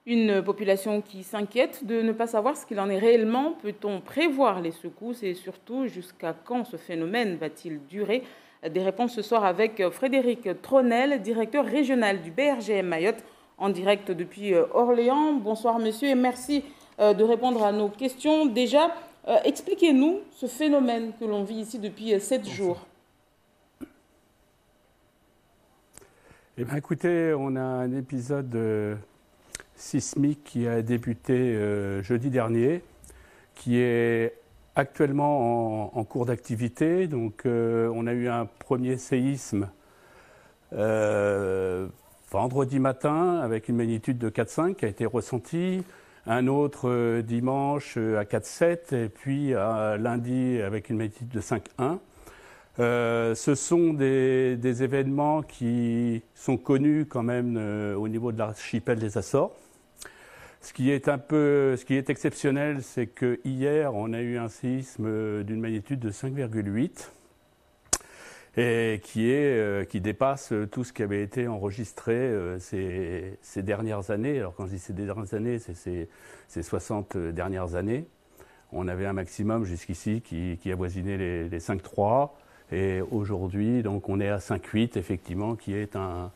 Une population qui s'inquiète de ne pas savoir ce qu'il en est réellement. Peut-on prévoir les secousses et surtout jusqu'à quand ce phénomène va-t-il durer? Des réponses ce soir avec Frédéric Tronel, directeur régional du BRGM Mayotte, en direct depuis Orléans. Bonsoir monsieur et merci de répondre à nos questions. Déjà, expliquez-nous ce phénomène que l'on vit ici depuis 7 jours. Eh bien, écoutez, on a un épisode sismique qui a débuté jeudi dernier, qui est actuellement en cours d'activité. Donc, on a eu un premier séisme vendredi matin avec une magnitude de 4,5 qui a été ressentie. Un autre dimanche à 4,7 et puis lundi avec une magnitude de 5,1. Ce sont des événements qui sont connus quand même au niveau de l'archipel des Açores. Ce qui est exceptionnel, c'est que hier, on a eu un séisme d'une magnitude de 5,8 et qui dépasse tout ce qui avait été enregistré ces dernières années. Alors quand je dis ces dernières années, c'est ces 60 dernières années. On avait un maximum jusqu'ici qui avoisinait les 5,3. Et aujourd'hui, donc, on est à 5,8, effectivement, qui est une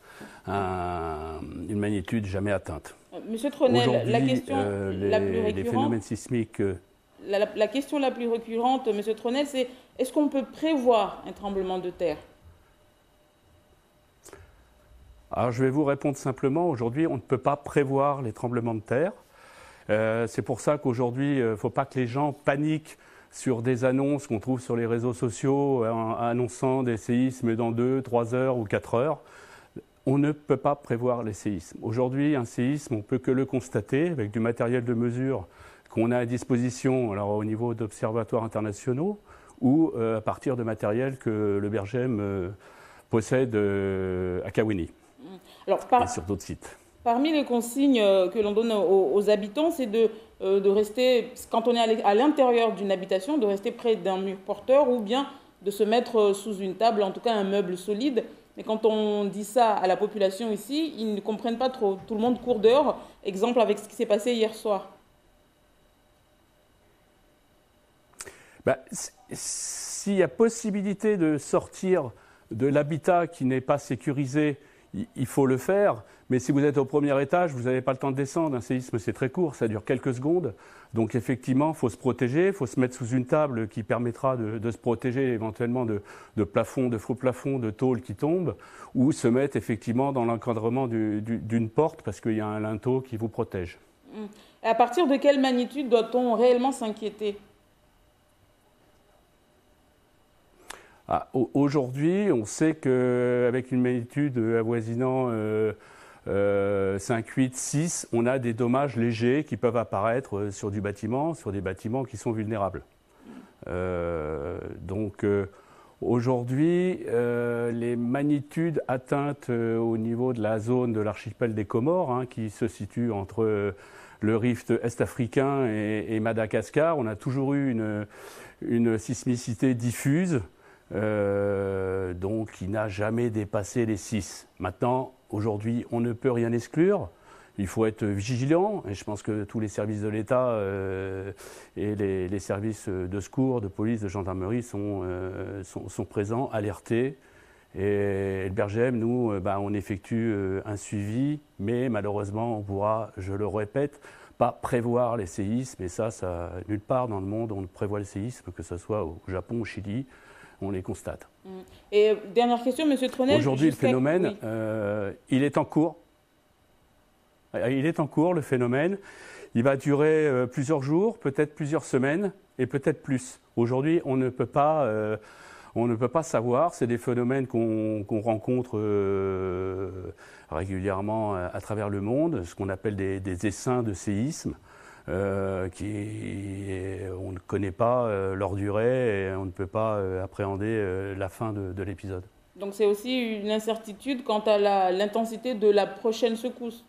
magnitude jamais atteinte. Monsieur Tronel, la question la plus récurrente, les phénomènes sismiques. La question la plus récurrente, monsieur Tronel, c'est est-ce qu'on peut prévoir un tremblement de terre? Alors, je vais vous répondre simplement. Aujourd'hui, on ne peut pas prévoir les tremblements de terre. C'est pour ça qu'aujourd'hui, il ne faut pas que les gens paniquent sur des annonces qu'on trouve sur les réseaux sociaux annonçant des séismes dans 2, 3 heures ou 4 heures. On ne peut pas prévoir les séismes. Aujourd'hui, un séisme, on ne peut que le constater avec du matériel de mesure qu'on a à disposition alors, au niveau d'observatoires internationaux ou à partir de matériel que le BRGM possède à Kawini et sur d'autres sites. Parmi les consignes que l'on donne aux habitants, c'est de rester, quand on est à l'intérieur d'une habitation, de rester près d'un mur porteur ou bien de se mettre sous une table, en tout cas un meuble solide. Mais quand on dit ça à la population ici, ils ne comprennent pas trop. Tout le monde court dehors. Exemple avec ce qui s'est passé hier soir. S'il y a possibilité de sortir de l'habitat qui n'est pas sécurisé, il faut le faire. Mais si vous êtes au premier étage, vous n'avez pas le temps de descendre. Un séisme, c'est très court, ça dure quelques secondes. Donc effectivement, il faut se protéger, il faut se mettre sous une table qui permettra de se protéger éventuellement de plafonds, de faux plafonds, de tôles qui tombent, ou se mettre effectivement dans l'encadrement d'une porte parce qu'il y a un linteau qui vous protège. Et à partir de quelle magnitude doit-on réellement s'inquiéter? Aujourd'hui, on sait qu'avec une magnitude avoisinant 5, 8, 6, on a des dommages légers qui peuvent apparaître sur des bâtiments qui sont vulnérables. Donc aujourd'hui, les magnitudes atteintes au niveau de la zone de l'archipel des Comores, qui se situe entre le rift est-africain et Madagascar, on a toujours eu une sismicité diffuse. Donc qui n'a jamais dépassé les 6. Maintenant, aujourd'hui, on ne peut rien exclure. Il faut être vigilant, et je pense que tous les services de l'État et les services de secours, de police, de gendarmerie sont présents, alertés. Et le BRGM, nous, on effectue un suivi, mais malheureusement, on pourra, je le répète, pas prévoir les séismes. Et ça, nulle part dans le monde, on ne prévoit les séismes, que ce soit au Japon, au Chili. On les constate. Et dernière question, monsieur Tronel. Aujourd'hui, le phénomène, il est en cours. Il est en cours, le phénomène. Il va durer plusieurs jours, peut-être plusieurs semaines et peut-être plus. Aujourd'hui, on ne peut pas savoir. C'est des phénomènes qu'on rencontre régulièrement à travers le monde, ce qu'on appelle des essaims de séisme. On ne connaît pas leur durée et on ne peut pas appréhender la fin de l'épisode. Donc c'est aussi une incertitude quant à l'intensité de la prochaine secousse.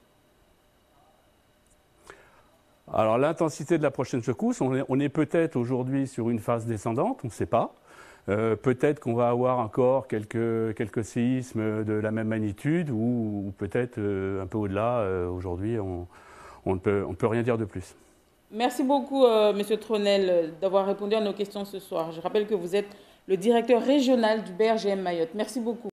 Alors l'intensité de la prochaine secousse, on est peut-être aujourd'hui sur une phase descendante, on ne sait pas. Peut-être qu'on va avoir encore quelques séismes de la même magnitude ou peut-être un peu au-delà. Aujourd'hui, on ne peut rien dire de plus. Merci beaucoup, Monsieur Tronel, d'avoir répondu à nos questions ce soir. Je rappelle que vous êtes le directeur régional du BRGM Mayotte. Merci beaucoup.